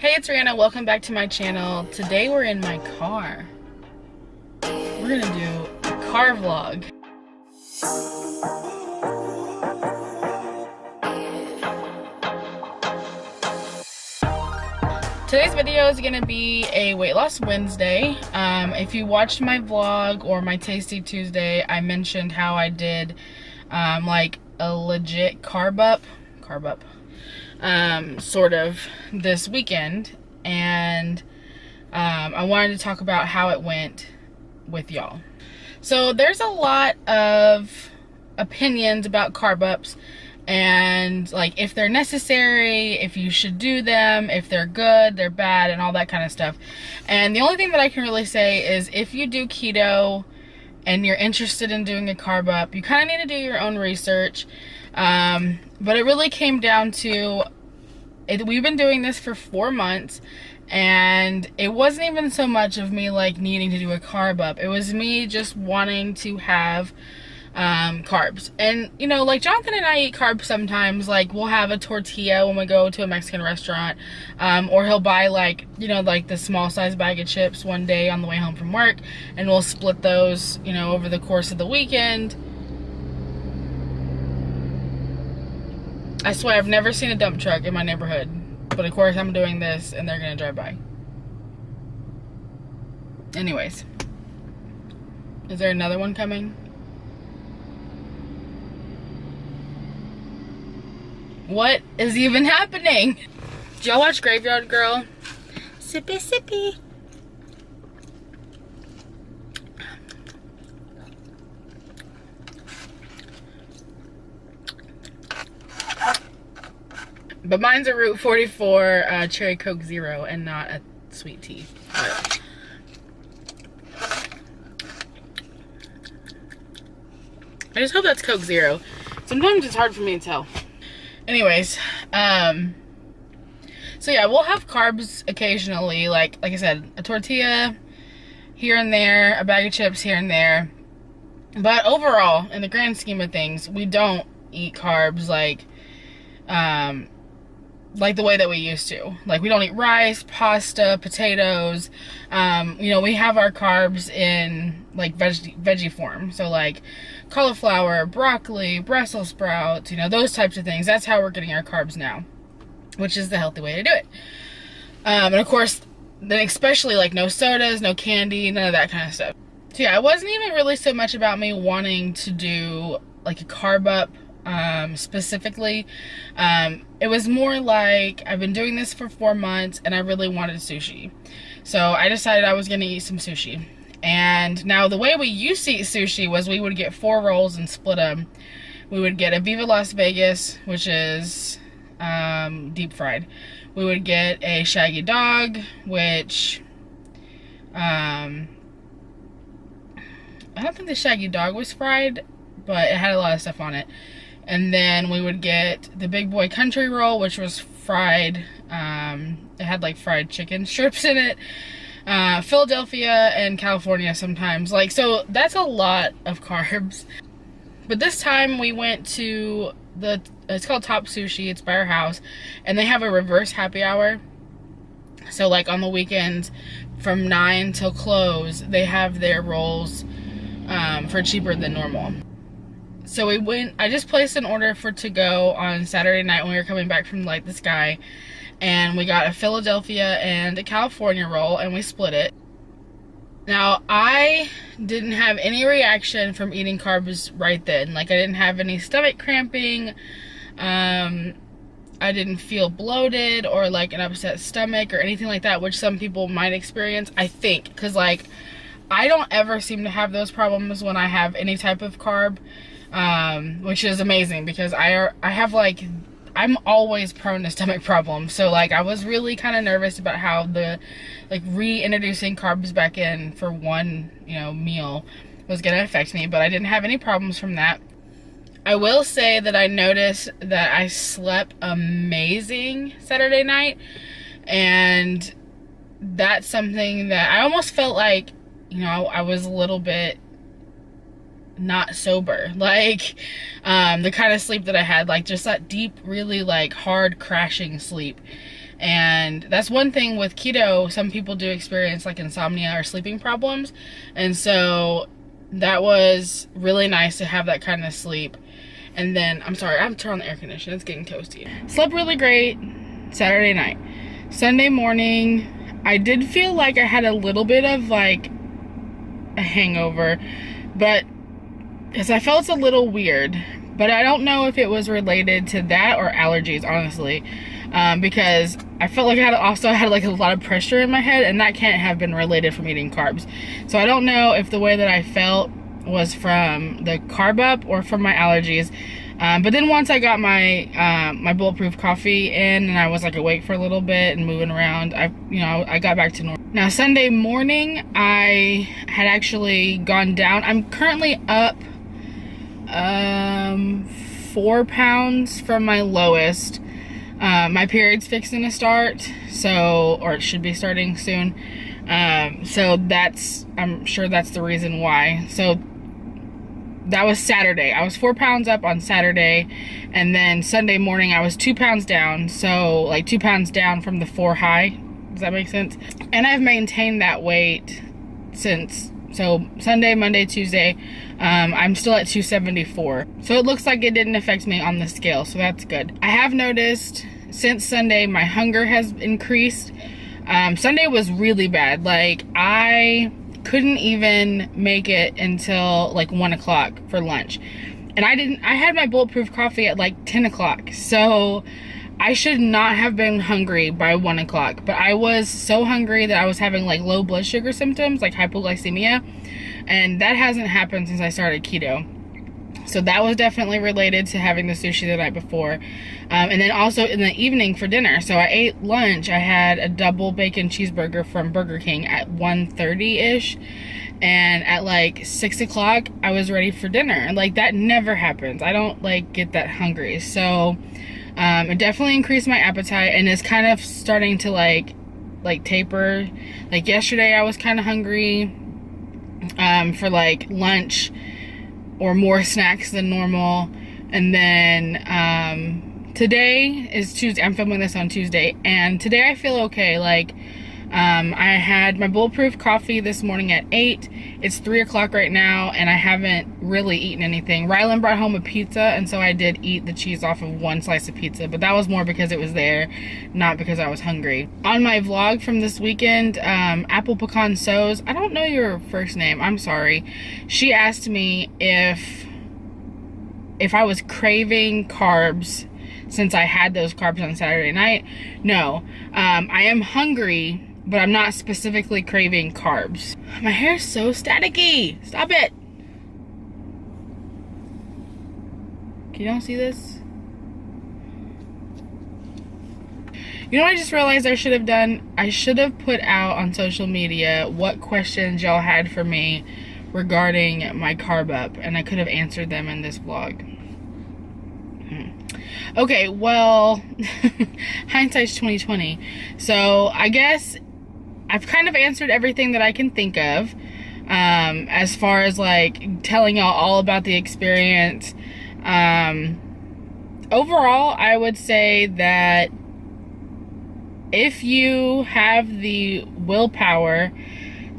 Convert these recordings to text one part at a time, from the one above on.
Hey, it's Rhianna. Welcome back to my channel. Today we're in my car. We're gonna do a car vlog. Today's video is gonna be a weight loss Wednesday. If you watched my vlog or my Tasty Tuesday, I mentioned how I did like a legit carb up sort of this weekend, and I wanted to talk about how it went with y'all. So there's a lot of opinions about carb ups and like if they're necessary, if you should do them, if they're good, they're bad, and all that kind of stuff. And the only thing that I can really say is if you do keto and you're interested in doing a carb up, you kind of need to do your own research. But it really came down to it. We've been doing this for 4 months, and it wasn't even so much of me like needing to do a carb up. It was me just wanting to have carbs. And you know, like Jonathan and I eat carbs sometimes. Like we'll have a tortilla when we go to a Mexican restaurant, or he'll buy like, you know, like the small size bag of chips one day on the way home from work, and we'll split those, you know, over the course of the weekend. I swear I've never seen a dump truck in my neighborhood, but of course I'm doing this and they're gonna drive by. Anyways, is there another one coming? What is even happening? Did y'all watch Graveyard Girl? Sippy sippy. But mine's a Route 44 Cherry Coke Zero and not a sweet tea. I just hope that's Coke Zero. Sometimes it's hard for me to tell. Anyways, so yeah, we'll have carbs occasionally, like I said, a tortilla here and there, a bag of chips here and there. But overall, in the grand scheme of things, we don't eat carbs like the way that we used to. Like we don't eat rice, pasta, potatoes. You know, we have our carbs in like veggie form. So like cauliflower, broccoli, Brussels sprouts, you know, those types of things. That's how we're getting our carbs now, which is the healthy way to do it. And of course, then especially like no sodas, no candy, none of that kind of stuff. So yeah, it wasn't even really so much about me wanting to do like a carb up specifically. It was more like I've been doing this for 4 months and I really wanted sushi. So I decided I was going to eat some sushi. And now the way we used to eat sushi was we would get 4 rolls and split them. We would get a Viva Las Vegas, which is deep fried. We would get a Shaggy Dog, which I don't think the Shaggy Dog was fried, but it had a lot of stuff on it. And then we would get the Big Boy Country Roll, which was fried. It had like fried chicken strips in it. Philadelphia and California sometimes. Like, so that's a lot of carbs. But this time we went to it's called Top Sushi. It's by our house. And they have a reverse happy hour. So like on the weekends from 9 till close, they have their rolls for cheaper than normal. So I just placed an order for to go on Saturday night when we were coming back from like the sky, and we got a Philadelphia and a California roll, and we split it. Now, I didn't have any reaction from eating carbs right then. Like, I didn't have any stomach cramping. I didn't feel bloated or like an upset stomach or anything like that, which some people might experience, I think, because like I don't ever seem to have those problems when I have any type of carb. Which is amazing because I have like, I'm always prone to stomach problems. So like I was really kind of nervous about how the like reintroducing carbs back in for one, you know, meal was going to affect me, but I didn't have any problems from that. I will say that I noticed that I slept amazing Saturday night, and that's something that I almost felt like, you know, I was a little bit not sober, like the kind of sleep that I had, like just that deep, really like hard crashing sleep. And that's one thing with keto, some people do experience like insomnia or sleeping problems. And so that was really nice to have that kind of sleep. And then, I'm sorry, I have to turn on the air conditioner. It's getting toasty. Slept really great Saturday night. Sunday morning, I did feel like I had a little bit of like a hangover, but because I felt a little weird. But I don't know if it was related to that or allergies, honestly. Because I felt like I also had like a lot of pressure in my head, and that can't have been related from eating carbs. So I don't know if the way that I felt was from the carb up or from my allergies. But then once I got my my bulletproof coffee in and I was like awake for a little bit and moving around, I got back to normal. Now Sunday morning, I had actually gone down. I'm currently up 4 pounds from my lowest. My period's fixing to start, or it should be starting soon. So I'm sure that's the reason why. So that was Saturday. I was 4 pounds up on Saturday, and then Sunday morning I was 2 pounds down. So like 2 pounds down from the 4 high. Does that make sense? And I've maintained that weight since. So Sunday, Monday, Tuesday, I'm still at 274. So it looks like it didn't affect me on the scale, so that's good. I have noticed since Sunday, my hunger has increased. Sunday was really bad. Like, I couldn't even make it until like 1 o'clock for lunch. And I had my bulletproof coffee at like 10 o'clock. So I should not have been hungry by 1 o'clock, but I was so hungry that I was having like low blood sugar symptoms, like hypoglycemia, and that hasn't happened since I started keto. So that was definitely related to having the sushi the night before. And then also in the evening for dinner. So I ate lunch. I had a double bacon cheeseburger from Burger King at 1:30-ish. And at like 6 o'clock, I was ready for dinner. And like, that never happens. I don't like get that hungry. So it definitely increased my appetite, and it's kind of starting to like taper. Like yesterday I was kind of hungry for like lunch or more snacks than normal. And then today is Tuesday. I'm filming this on Tuesday, and today I feel okay. Like I had my bulletproof coffee this morning at 8. It's 3 o'clock right now, and I haven't really eaten anything. Rylan brought home a pizza, and so I did eat the cheese off of one slice of pizza, but that was more because it was there, not because I was hungry. On my vlog from this weekend, Apple Pecan Sews, I don't know your first name, I'm sorry. She asked me if I was craving carbs since I had those carbs on Saturday night. No, I am hungry, but I'm not specifically craving carbs. My hair is so staticky. Stop it. You don't see this? You know what I just realized I should have done? I should have put out on social media what questions y'all had for me regarding my carb up, and I could have answered them in this vlog. Okay, well, hindsight's 2020. So I guess I've kind of answered everything that I can think of, as far as like telling y'all all about the experience. Overall, I would say that if you have the willpower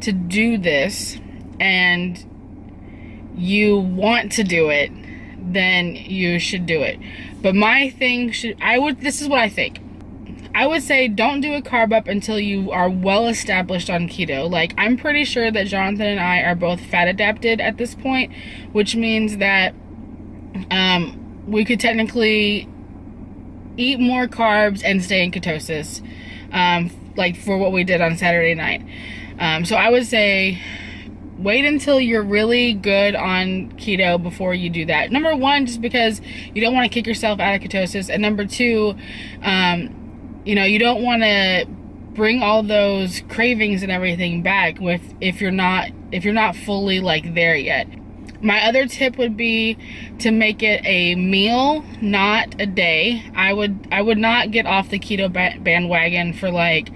to do this and you want to do it, then you should do it. But my thing this is what I think. I would say don't do a carb up until you are well established on keto. Like, I'm pretty sure that Jonathan and I are both fat adapted at this point, which means that we could technically eat more carbs and stay in ketosis, like for what we did on Saturday night. So I would say wait until you're really good on keto before you do that. Number one, just because you don't want to kick yourself out of ketosis, and number two, you don't want to bring all those cravings and everything back if you're not fully like there yet. My other tip would be to make it a meal, not a day. I would not get off the keto bandwagon for like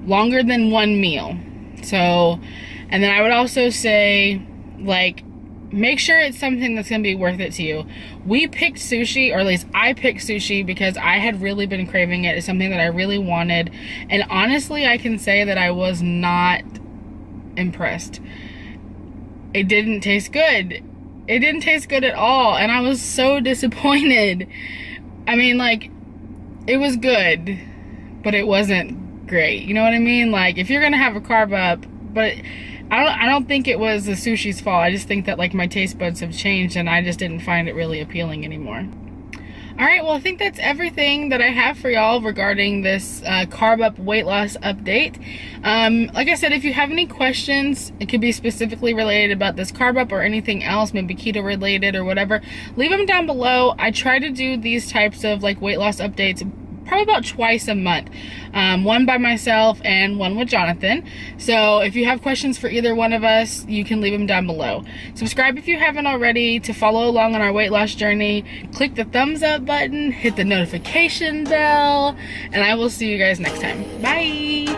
longer than one meal. So, and then I would also say, like, make sure it's something that's gonna be worth it to you. We picked sushi, or at least I picked sushi, because I had really been craving it. It's something that I really wanted, and honestly I can say that I was not impressed. It didn't taste good. It didn't taste good at all, and I was so disappointed. I mean, like, it was good, but it wasn't great. You know what I mean? Like, if you're gonna have a carb up, but I don't think it was the sushi's fault. I just think that, like, my taste buds have changed and I just didn't find it really appealing anymore. Alright, well, I think that's everything that I have for y'all regarding this carb up weight loss update. Like I said, if you have any questions, it could be specifically related about this carb up or anything else, maybe keto related or whatever, leave them down below. I try to do these types of like weight loss updates probably about twice a month, one by myself and one with Jonathan. So if you have questions for either one of us, you can leave them down below. Subscribe if you haven't already to follow along on our weight loss journey. Click the thumbs up button, hit the notification bell, and I will see you guys next time. Bye.